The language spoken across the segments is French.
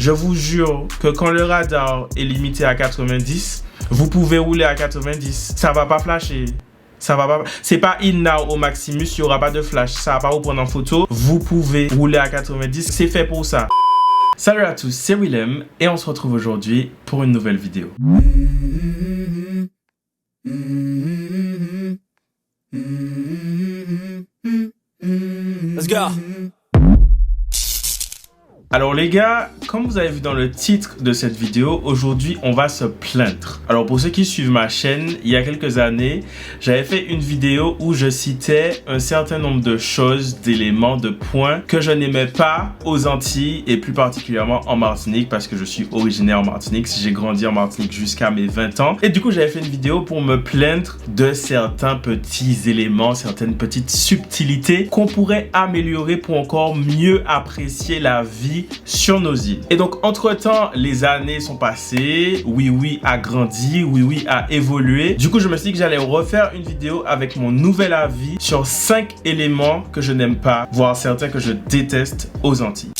je vous jure que quand le radar est limité à 90, vous pouvez rouler à 90. Ça va pas flasher. Ça va pas. C'est pas in now au Maximus, il y aura pas de flash. Ça va pas vous prendre en photo. Vous pouvez rouler à 90. C'est fait pour ça. Salut à tous, c'est Willem et on se retrouve aujourd'hui pour une nouvelle vidéo. Let's go. Alors les gars, comme vous avez vu dans le titre de cette vidéo, aujourd'hui on va se plaindre. Alors pour ceux qui suivent ma chaîne, il y a quelques années, j'avais fait une vidéo où je citais un certain nombre de choses, d'éléments, de points que je n'aimais pas aux Antilles et plus particulièrement en Martinique parce que je suis originaire en Martinique, j'ai grandi en Martinique jusqu'à mes 20 ans. Et du coup j'avais fait une vidéo pour me plaindre de certains petits éléments, certaines petites subtilités qu'on pourrait améliorer pour encore mieux apprécier la vie sur nos îles. Et donc entre-temps, les années sont passées, Oui a grandi, Oui a évolué. Du coup, je me suis dit que j'allais refaire une vidéo avec mon nouvel avis sur 5 éléments que je n'aime pas, voire certains que je déteste aux Antilles.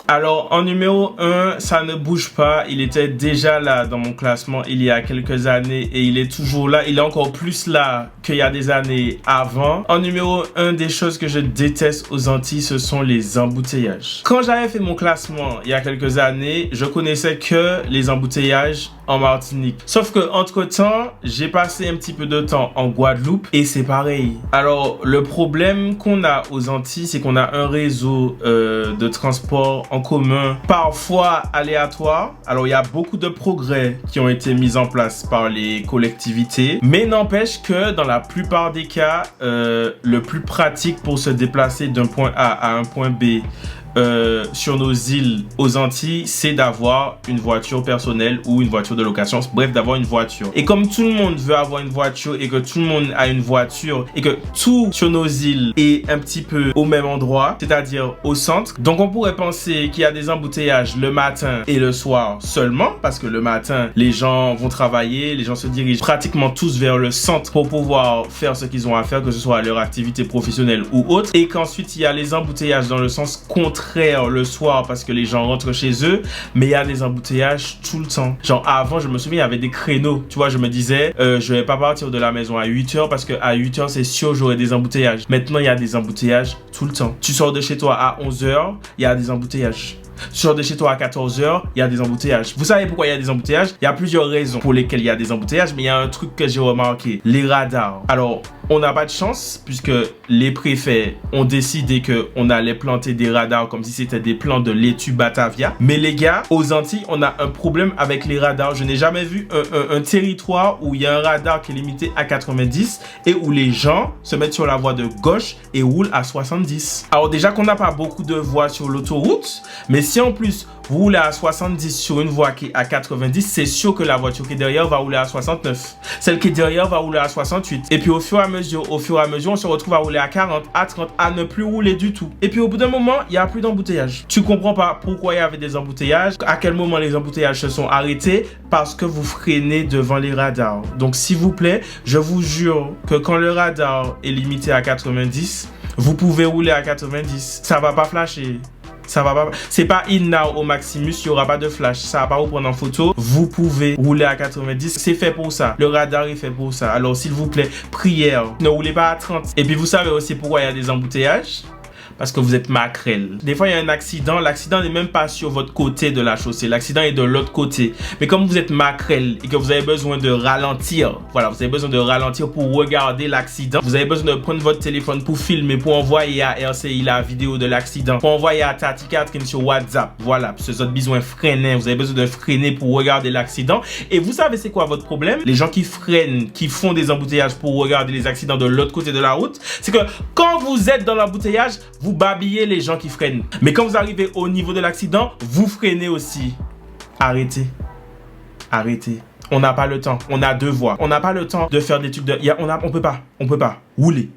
Alors, en numéro 1, ça ne bouge pas. Il était déjà là dans mon classement il y a quelques années et il est toujours là. Il est encore plus là qu'il y a des années avant. En numéro 1, des choses que je déteste aux Antilles, ce sont les embouteillages. Quand j'avais fait mon classement il y a quelques années, je connaissais que les embouteillages en Martinique. Sauf que entre-temps, j'ai passé un petit peu de temps en Guadeloupe et c'est pareil. Alors, le problème qu'on a aux Antilles, c'est qu'on a un réseau de transport en commun, parfois aléatoire. Alors, il y a beaucoup de progrès qui ont été mis en place par les collectivités, mais n'empêche que dans la plupart des cas, le plus pratique pour se déplacer d'un point A à un point B sur nos îles aux Antilles, c'est d'avoir une voiture personnelle ou une voiture de location, bref, d'avoir une voiture. Et comme tout le monde veut avoir une voiture et que tout le monde a une voiture et que tout sur nos îles est un petit peu au même endroit, c'est-à-dire au centre, donc on pourrait penser qu'il y a des embouteillages le matin et le soir seulement, parce que le matin, les gens vont travailler, les gens se dirigent pratiquement tous vers le centre pour pouvoir faire ce qu'ils ont à faire, que ce soit leur activité professionnelle ou autre, et qu'ensuite il y a les embouteillages dans le sens contraire le soir parce que les gens rentrent chez eux, mais il y a des embouteillages tout le temps. Genre avant, je me souviens, il y avait des créneaux. Tu vois, je me disais, je vais pas partir de la maison à 8h parce que à 8h, c'est sûr, j'aurai des embouteillages. Maintenant, il y a des embouteillages tout le temps. Tu sors de chez toi à 11h, il y a des embouteillages. Tu sors de chez toi à 14h, il y a des embouteillages. Vous savez pourquoi il y a des embouteillages? Il y a plusieurs raisons pour lesquelles il y a des embouteillages, mais il y a un truc que j'ai remarqué, les radars. Alors, on n'a pas de chance puisque les préfets ont décidé qu'on allait planter des radars comme si c'était des plans de laitue Batavia. Mais les gars, aux Antilles, on a un problème avec les radars. Je n'ai jamais vu un territoire où il y a un radar qui est limité à 90 et où les gens se mettent sur la voie de gauche et roulent à 70. Alors déjà qu'on n'a pas beaucoup de voies sur l'autoroute, mais si en plus vous roulez à 70 sur une voie qui est à 90, c'est sûr que la voiture qui est derrière va rouler à 69. Celle qui est derrière va rouler à 68. Et puis au fur et à mesure, on se retrouve à rouler à 40, à 30, à ne plus rouler du tout. Et puis au bout d'un moment, il n'y a plus d'embouteillage. Tu comprends pas pourquoi il y avait des embouteillages, à quel moment les embouteillages se sont arrêtés, parce que vous freinez devant les radars. Donc s'il vous plaît, je vous jure que quand le radar est limité à 90, vous pouvez rouler à 90. Ça va pas flasher. Ça va pas. C'est pas in now au Maximus, il y aura pas de flash. Ça va pas vous prendre en photo. Vous pouvez rouler à 90. C'est fait pour ça. Le radar est fait pour ça. Alors s'il vous plaît, prière, ne roulez pas à 30. Et puis vous savez aussi pourquoi il y a des embouteillages? Parce que vous êtes maquerelle. Des fois, il y a un accident. L'accident n'est même pas sur votre côté de la chaussée. L'accident est de l'autre côté. Mais comme vous êtes maquerelle et que vous avez besoin de ralentir, voilà, vous avez besoin de ralentir pour regarder l'accident. Vous avez besoin de prendre votre téléphone pour filmer, pour envoyer à RCI la vidéo de l'accident, pour envoyer à Tati Catherine sur WhatsApp. Voilà, parce que vous avez besoin de freiner. Vous avez besoin de freiner pour regarder l'accident. Et vous savez c'est quoi votre problème? Les gens qui freinent, qui font des embouteillages pour regarder les accidents de l'autre côté de la route, c'est que quand vous êtes dans l'embouteillage, vous babillez les gens qui freinent. Mais quand vous arrivez au niveau de l'accident, vous freinez aussi. Arrêtez. Arrêtez. On n'a pas le temps. On a 2 voies. On n'a pas le temps de faire des trucs de... On peut pas. Roulez.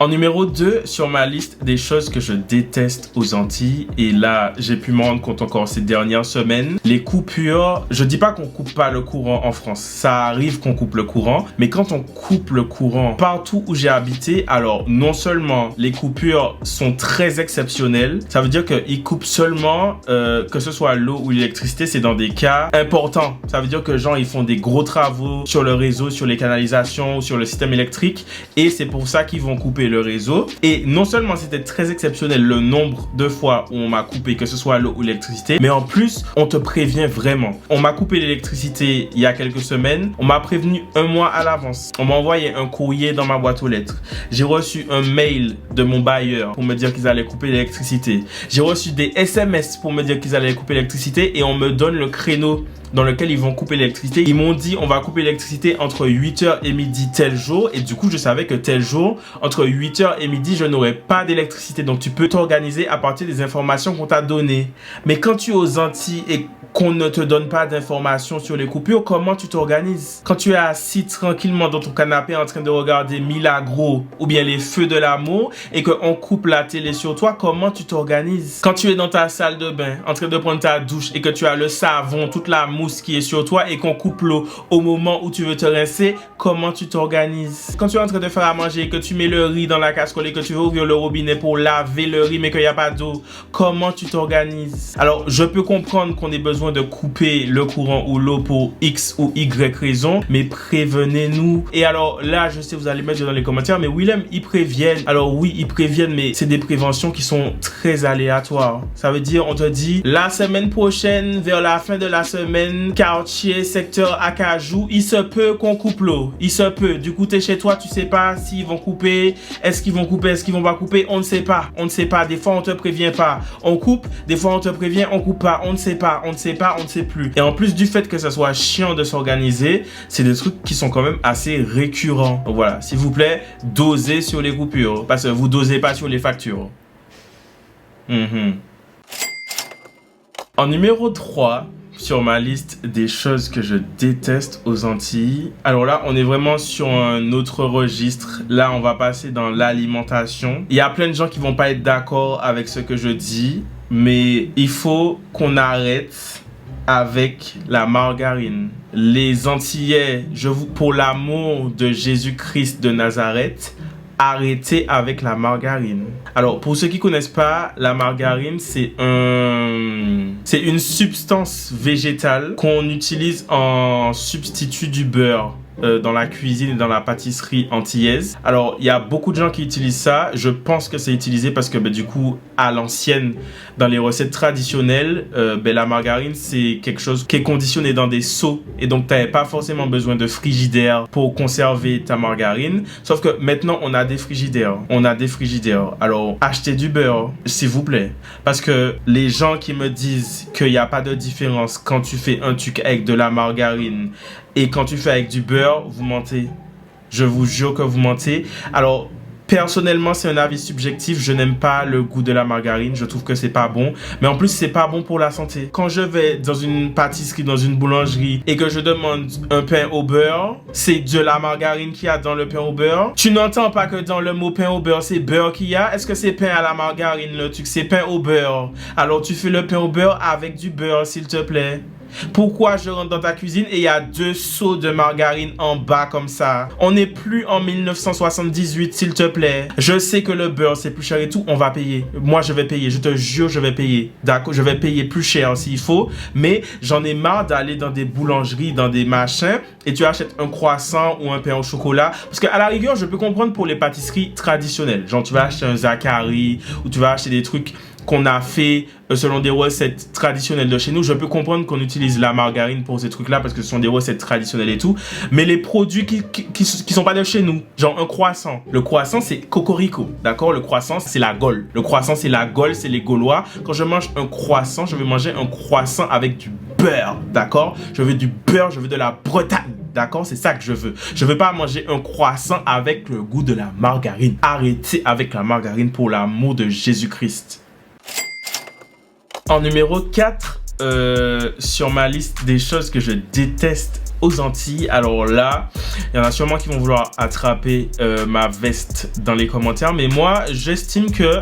En numéro 2, sur ma liste des choses que je déteste aux Antilles, et là, j'ai pu me rendre compte encore ces dernières semaines, les coupures. Je dis pas qu'on coupe pas le courant en France. Ça arrive qu'on coupe le courant, mais quand on coupe le courant partout où j'ai habité, alors non seulement les coupures sont très exceptionnelles, ça veut dire qu'ils coupent seulement, que ce soit l'eau ou l'électricité, c'est dans des cas importants. Ça veut dire que genre, ils font des gros travaux sur le réseau, sur les canalisations, sur le système électrique, et c'est pour ça qu'ils vont couper le réseau. Et non seulement c'était très exceptionnel le nombre de fois où on m'a coupé, que ce soit l'eau ou l'électricité, mais en plus on te prévient vraiment. On m'a coupé l'électricité il y a quelques semaines, on m'a prévenu un mois à l'avance. On m'a envoyé un courrier dans ma boîte aux lettres. J'ai reçu un mail de mon bailleur pour me dire qu'ils allaient couper l'électricité. J'ai reçu des SMS pour me dire qu'ils allaient couper l'électricité, et on me donne le créneau dans lequel ils vont couper l'électricité. Ils m'ont dit on va couper l'électricité entre 8h et midi tel jour, et du coup je savais que tel jour entre 8h et midi je n'aurais pas d'électricité. Donc tu peux t'organiser à partir des informations qu'on t'a données. Mais quand tu es aux Antilles et qu'on ne te donne pas d'informations sur les coupures, comment tu t'organises? Quand tu es assis tranquillement dans ton canapé en train de regarder Milagro ou bien les Feux de l'amour et qu'on coupe la télé sur toi, comment tu t'organises? Quand tu es dans ta salle de bain en train de prendre ta douche et que tu as le savon, toute la mousse qui est sur toi, et qu'on coupe l'eau au moment où tu veux te rincer, comment tu t'organises? Quand tu es en train de faire à manger et que tu mets le riz dans la casserole et que tu veux ouvrir le robinet pour laver le riz mais qu'il n'y a pas d'eau, comment tu t'organises? Alors je peux comprendre qu'on ait besoin de couper le courant ou l'eau pour X ou Y raison, mais prévenez-nous. Et alors là, je sais, vous allez mettre dans les commentaires, mais Willem, ils préviennent. Alors oui, ils préviennent, mais c'est des préventions qui sont très aléatoires. Ça veut dire, on te dit, la semaine prochaine, vers la fin de la semaine, quartier, secteur Acajou, il se peut qu'on coupe l'eau. Il se peut. Du coup, t'es chez toi, tu sais pas s'ils vont couper, est-ce qu'ils vont couper, est-ce qu'ils vont pas couper, on ne sait pas. On ne sait pas. Des fois, on te prévient pas. On coupe, des fois, on te prévient, on coupe pas. On ne sait pas, on ne sait pas, on ne sait plus. Et en plus du fait que ça soit chiant de s'organiser, c'est des trucs qui sont quand même assez récurrents. Donc voilà, s'il vous plaît, dosez sur les coupures, parce que vous dosez pas sur les factures. En numéro 3, sur ma liste des choses que je déteste aux Antilles. Alors là, on est vraiment sur un autre registre. Là, on va passer dans l'alimentation. Il y a plein de gens qui vont pas être d'accord avec ce que je dis, mais il faut qu'on arrête avec la margarine. Les Antillais, pour l'amour de Jésus-Christ de Nazareth, arrêtez avec la margarine. Alors, pour ceux qui connaissent pas, la margarine, c'est une substance végétale qu'on utilise en substitut du beurre dans la cuisine et dans la pâtisserie antillaise. Alors, il y a beaucoup de gens qui utilisent ça. Je pense que c'est utilisé parce que du coup, à l'ancienne, dans les recettes traditionnelles, la margarine, c'est quelque chose qui est conditionné dans des seaux. Et donc, tu n'avais pas forcément besoin de frigidaire pour conserver ta margarine. Sauf que maintenant, on a des frigidaires. Alors, achetez du beurre, s'il vous plaît. Parce que les gens qui me disent qu'il n'y a pas de différence quand tu fais un truc avec de la margarine et quand tu fais avec du beurre, vous mentez. Je vous jure que vous mentez. Alors, personnellement, c'est un avis subjectif. Je n'aime pas le goût de la margarine. Je trouve que c'est pas bon. Mais en plus, c'est pas bon pour la santé. Quand je vais dans une pâtisserie, dans une boulangerie et que je demande un pain au beurre, c'est de la margarine qu'il y a dans le pain au beurre. Tu n'entends pas que dans le mot pain au beurre, c'est beurre qu'il y a. Est-ce que c'est pain à la margarine, le truc? C'est pain au beurre. Alors, tu fais le pain au beurre avec du beurre, s'il te plaît. Pourquoi je rentre dans ta cuisine et il y a 2 seaux de margarine en bas comme ça? On n'est plus en 1978, s'il te plaît. Je sais que le beurre c'est plus cher et tout, on va payer. Moi je vais payer, je te jure je vais payer. D'accord, je vais payer plus cher s'il faut. Mais j'en ai marre d'aller dans des boulangeries, dans des machins et tu achètes un croissant ou un pain au chocolat. Parce qu'à la rigueur je peux comprendre pour les pâtisseries traditionnelles. Genre tu vas acheter un Zacharie ou tu vas acheter des trucs qu'on a fait selon des recettes traditionnelles de chez nous. Je peux comprendre qu'on utilise la margarine pour ces trucs-là parce que ce sont des recettes traditionnelles et tout. Mais les produits qui sont pas de chez nous, genre un croissant. Le croissant, c'est cocorico, d'accord? Le croissant, c'est la Gaule. Le croissant, c'est la Gaule, c'est les Gaulois. Quand je mange un croissant, je vais manger un croissant avec du beurre, d'accord? Je veux du beurre, je veux de la Bretagne. D'accord? C'est ça que je veux. Je veux pas manger un croissant avec le goût de la margarine. Arrêtez avec la margarine pour l'amour de Jésus-Christ. En numéro 4, sur ma liste des choses que je déteste aux Antilles. Alors là, il y en a sûrement qui vont vouloir attraper ma veste dans les commentaires, mais moi, j'estime que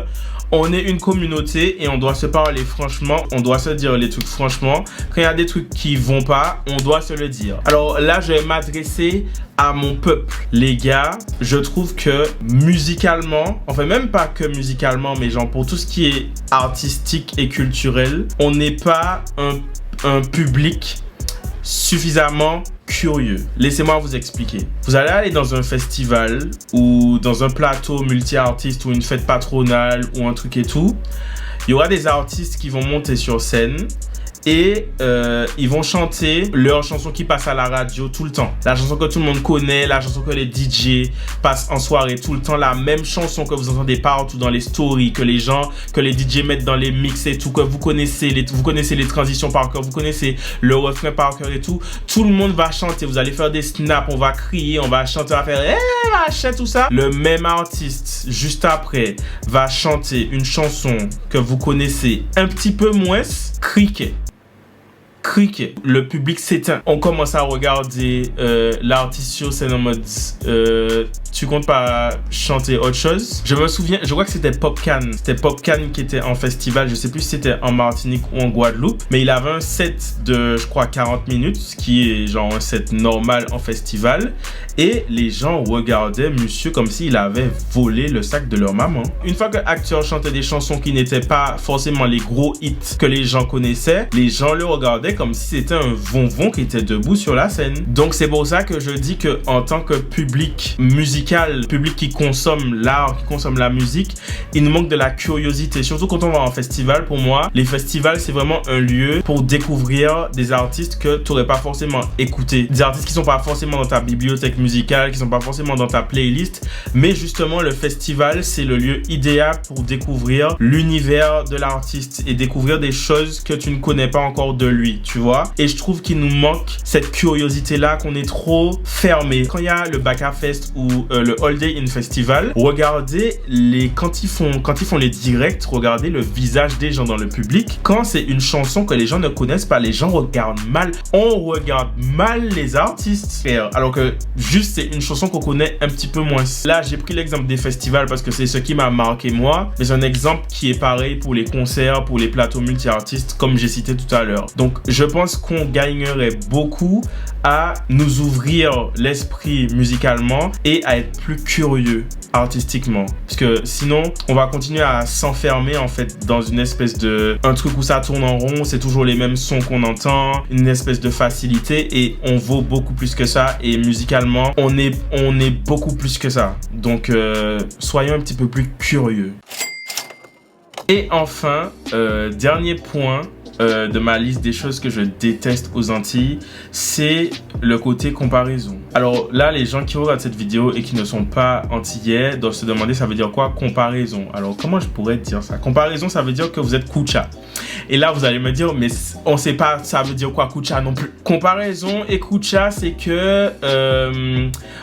on est une communauté et on doit se parler franchement, on doit se dire les trucs franchement. Quand il y a des trucs qui vont pas, on doit se le dire. Alors là, je vais m'adresser à mon peuple. Les gars, je trouve que musicalement, enfin même pas que musicalement, mais genre pour tout ce qui est artistique et culturel, on n'est pas un public suffisamment curieux. Laissez-moi vous expliquer. Vous allez aller dans un festival ou dans un plateau multi-artiste ou une fête patronale ou un truc et tout. Il y aura des artistes qui vont monter sur scène et ils vont chanter leur chanson qui passe à la radio tout le temps. La chanson que tout le monde connaît, la chanson que les DJ passent en soirée tout le temps, la même chanson que vous entendez partout dans les stories, que les DJ mettent dans les mix et tout, que vous connaissez les transitions par cœur, vous connaissez le refrain par cœur et tout. Tout le monde va chanter, vous allez faire des snaps, on va crier, on va chanter, on va faire machin, tout ça. Le même artiste, juste après, va chanter une chanson que vous connaissez un petit peu moins, criquet. Le public s'éteint. On commence à regarder l'artiste sur scène en mode tu comptes pas chanter autre chose? Je me souviens, je crois que c'était Popcan. C'était Popcan qui était en festival. Je sais plus si c'était en Martinique ou en Guadeloupe. Mais il avait un set de, je crois, 40 minutes, ce qui est genre un set normal en festival. Et les gens regardaient monsieur comme s'il avait volé le sac de leur maman. Une fois que l'acteur chantait des chansons qui n'étaient pas forcément les gros hits que les gens connaissaient, les gens le regardaient comme si c'était un vonvon qui était debout sur la scène. Donc c'est pour ça que je dis que en tant que public musical, public qui consomme l'art, qui consomme la musique, il nous manque de la curiosité. Surtout quand on va en festival, pour moi, les festivals c'est vraiment un lieu pour découvrir des artistes que tu n'aurais pas forcément écoutés. Des artistes qui sont pas forcément dans ta bibliothèque musicale, qui sont pas forcément dans ta playlist. Mais justement, le festival c'est le lieu idéal pour découvrir l'univers de l'artiste et découvrir des choses que tu ne connais pas encore de lui, tu vois. Et je trouve qu'il nous manque cette curiosité-là, qu'on est trop fermé. Quand il y a le Baka Fest ou le All Day in Festival, regardez quand ils font les directs, regardez le visage des gens dans le public. Quand c'est une chanson que les gens ne connaissent pas, les gens regardent mal. On regarde mal les artistes, alors que juste c'est une chanson qu'on connaît un petit peu moins. Là, j'ai pris l'exemple des festivals parce que c'est ce qui m'a marqué moi, mais c'est un exemple qui est pareil pour les concerts, pour les plateaux multi-artistes, comme j'ai cité tout à l'heure. Donc, je pense qu'on gagnerait beaucoup à nous ouvrir l'esprit musicalement et à être plus curieux artistiquement, parce que sinon on va continuer à s'enfermer en fait dans une espèce de un truc où ça tourne en rond, c'est toujours les mêmes sons qu'on entend, une espèce de facilité, et on vaut beaucoup plus que ça, et musicalement on est beaucoup plus que ça. Donc soyons un petit peu plus curieux. Et enfin, dernier point de ma liste des choses que je déteste aux Antilles, c'est le côté comparaison. Alors là, les gens qui regardent cette vidéo et qui ne sont pas antillais doivent se demander ça veut dire quoi comparaison. Alors comment je pourrais dire ça? Comparaison, ça veut dire que vous êtes Koucha. Et là, vous allez me dire, mais on sait pas ça veut dire quoi Koucha non plus. Comparaison et Koucha, c'est que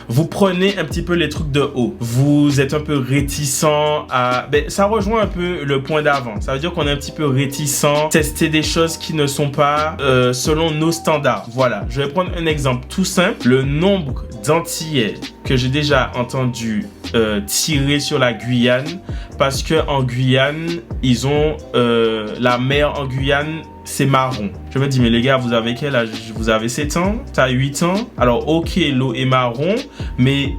vous prenez un petit peu les trucs de haut. Vous êtes un peu réticent à... ça rejoint un peu le point d'avant. Ça veut dire qu'on est un petit peu réticent, tester des choses qui ne sont pas selon nos standards. Voilà, je vais prendre un exemple tout simple. Le nombre d'Antillais que j'ai déjà entendu tirer sur la Guyane, parce que en Guyane, ils ont la mer en Guyane, c'est marron. Je me dis, mais les gars, vous avez quel âge? Vous avez 7 ans? T'as 8 ans? Alors, ok, l'eau est marron, mais...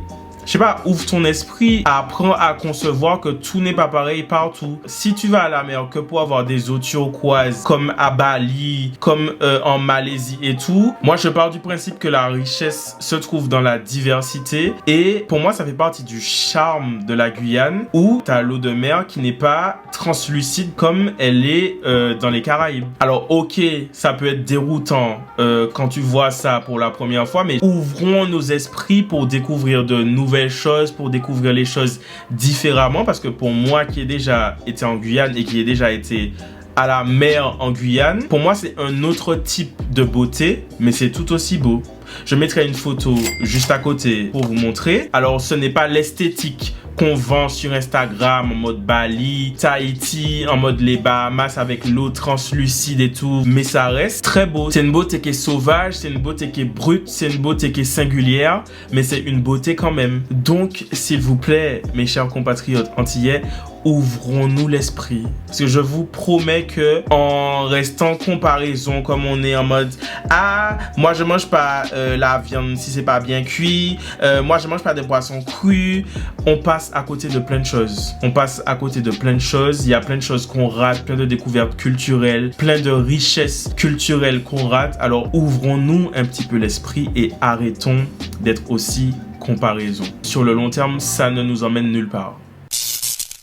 je sais pas, ouvre ton esprit, apprends à concevoir que tout n'est pas pareil partout. Si tu vas à la mer que pour avoir des eaux turquoises, comme à Bali, comme en Malaisie et tout, moi je pars du principe que la richesse se trouve dans la diversité. Et pour moi, ça fait partie du charme de la Guyane, où tu as l'eau de mer qui n'est pas translucide comme elle est dans les Caraïbes. Alors ok, ça peut être déroutant quand tu vois ça pour la première fois, mais ouvrons nos esprits pour découvrir de nouvelles choses, pour découvrir les choses différemment, parce que pour moi qui ai déjà été en Guyane et qui ai déjà été à la mer en Guyane, pour moi c'est un autre type de beauté, mais c'est tout aussi beau. Je mettrai une photo juste à côté pour vous montrer. Alors ce n'est pas l'esthétique qu'on vend sur Instagram en mode Bali, Tahiti, en mode les Bahamas avec l'eau translucide et tout. Mais ça reste très beau. C'est une beauté qui est sauvage, c'est une beauté qui est brute, c'est une beauté qui est singulière, mais c'est une beauté quand même. Donc, s'il vous plaît, mes chers compatriotes antillais, ouvrons-nous l'esprit. Parce que je vous promets que en restant comparaison, comme on est en mode ah, moi je mange pas la viande si c'est pas bien cuit, moi je mange pas de poisson cru, on passe à côté de plein de choses. On passe à côté de plein de choses. Il y a plein de choses qu'on rate, plein de découvertes culturelles, plein de richesses culturelles qu'on rate. Alors ouvrons-nous un petit peu l'esprit et arrêtons d'être aussi comparaison. Sur le long terme, ça ne nous emmène nulle part.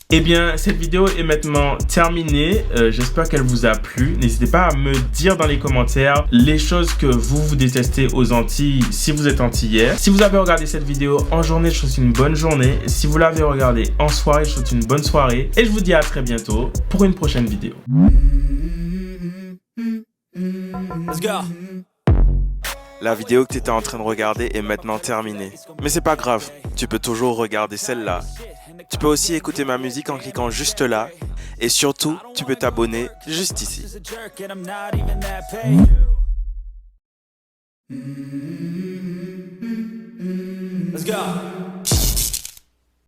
Eh bien, cette vidéo est maintenant terminée. J'espère qu'elle vous a plu. N'hésitez pas à me dire dans les commentaires les choses que vous détestez aux Antilles si vous êtes antillais. Si vous avez regardé cette vidéo en journée, je vous souhaite une bonne journée. Si vous l'avez regardée en soirée, je vous souhaite une bonne soirée. Et je vous dis à très bientôt pour une prochaine vidéo. Let's go. La vidéo que tu étais en train de regarder est maintenant terminée. Mais c'est pas grave, tu peux toujours regarder celle-là. Tu peux aussi écouter ma musique en cliquant juste là. Et surtout, tu peux t'abonner juste ici. Let's go.